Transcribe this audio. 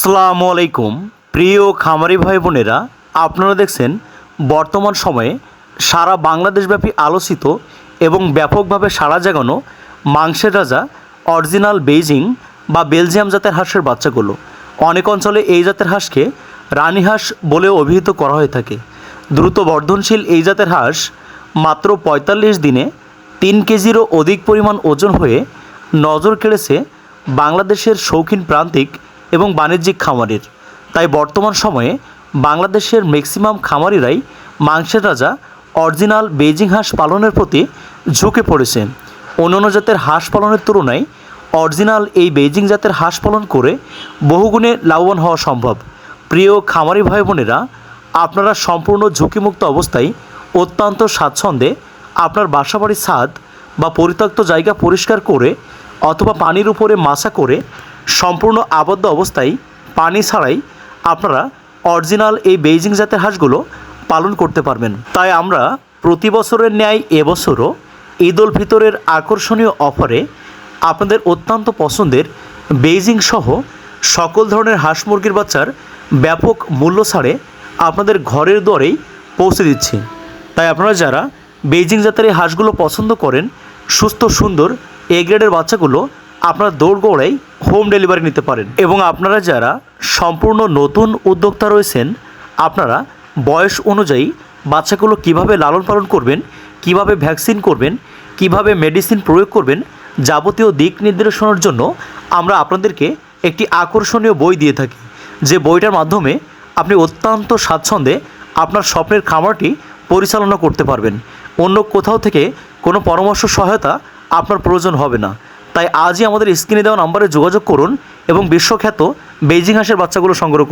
আসসালামু আলাইকুম প্রিয় খামারি ভাই বোনেরা, আপনারা দেখছেন বর্তমান সময়ে সারা বাংলাদেশব্যাপী আলোচিত এবং ব্যাপকভাবে সাড়া জাগানো মাংসের রাজা অরিজিনাল বেইজিং বা বেলজিয়াম জাতের হাঁসের বাচ্চাগুলো। অনেক অঞ্চলে এই জাতের হাঁসকে রানী হাঁস বলেও অভিহিত করা হয়ে থাকে। দ্রুত বর্ধনশীল এই জাতের হাঁস মাত্র ৪৫ দিনে ৩ কেজিরও অধিক পরিমাণ ওজন হয়ে নজর কেড়েছে বাংলাদেশের শৌখিন প্রান্তিক এবং বাণিজ্যিক খামারের। তাই বর্তমান সময়ে বাংলাদেশের ম্যাক্সিমাম খামারিরাই মাংসের রাজা অরিজিনাল বেইজিং হাঁস পালনের প্রতি ঝুঁকে পড়েছে। অন্যান্য জাতের হাঁস পালনের তুলনায় অরিজিনাল এই বেইজিং জাতের হাঁস পালন করে বহুগুণে লাভবান হওয়া সম্ভব। প্রিয় খামারি ভাই বোনেরা, আপনারা সম্পূর্ণ ঝুঁকিমুক্ত অবস্থায় অত্যন্ত স্বাচ্ছন্দ্যে আপনার বাসাবাড়ির ছাদ বা পরিত্যক্ত জায়গা পরিষ্কার করে অথবা পানির উপরে মাচা করে সম্পূর্ণ আবদ্ধ অবস্থায় পানি ছাড়াই আপনারা অরিজিনাল এই বেইজিং জাতের হাঁসগুলো পালন করতে পারবেন। তাই আমরা প্রতি বছরের ন্যায় এবছরও ঈদ উল ফিতরের আকর্ষণীয় অফারে আপনাদের অত্যন্ত পছন্দের বেইজিং সহ সকল ধরনের হাঁস মুরগির বাচ্চার ব্যাপক মূল্য ছাড়ে আপনাদের ঘরের দুয়ারেই পৌঁছে দিচ্ছি। তাই আপনারা যারা বেইজিং জাতের এই হাঁসগুলো পছন্দ করেন, সুস্থ সুন্দর এ গ্রেডের বাচ্চাগুলো আপনারা দৌড়গোড়াই হোম ডেলিভারি নিতে পারেন। এবং আপনারা যারা সম্পূর্ণ নতুন উদ্যোক্তা রয়েছেন, আপনারা বয়স অনুযায়ী বাচ্চাগুলো কিভাবে লালন পালন করবেন, কিভাবে ভ্যাকসিন করবেন, কিভাবে মেডিসিন প্রয়োগ করবেন, যাবতীয় দিক নির্দেশনার জন্য আমরা আপনাদেরকে একটি আকর্ষণীয় বই দিয়ে থাকি। যে বইটার মাধ্যমে আপনি অত্যন্ত স্বাচ্ছন্দ্যে আপনার স্বপ্নের খামারটি পরিচালনা করতে পারবেন। অন্য কোথাও থেকে কোনো পরামর্শ সহায়তা আপনার প্রয়োজন হবে না। তাই আজই আমাদের স্ক্রিনে দেওয়া নম্বরে যোগাযোগ করুন এবং বিশ্বখ্যাত বেইজিং হাঁসের বাচ্চাগুলো সংগ্রহ করুন।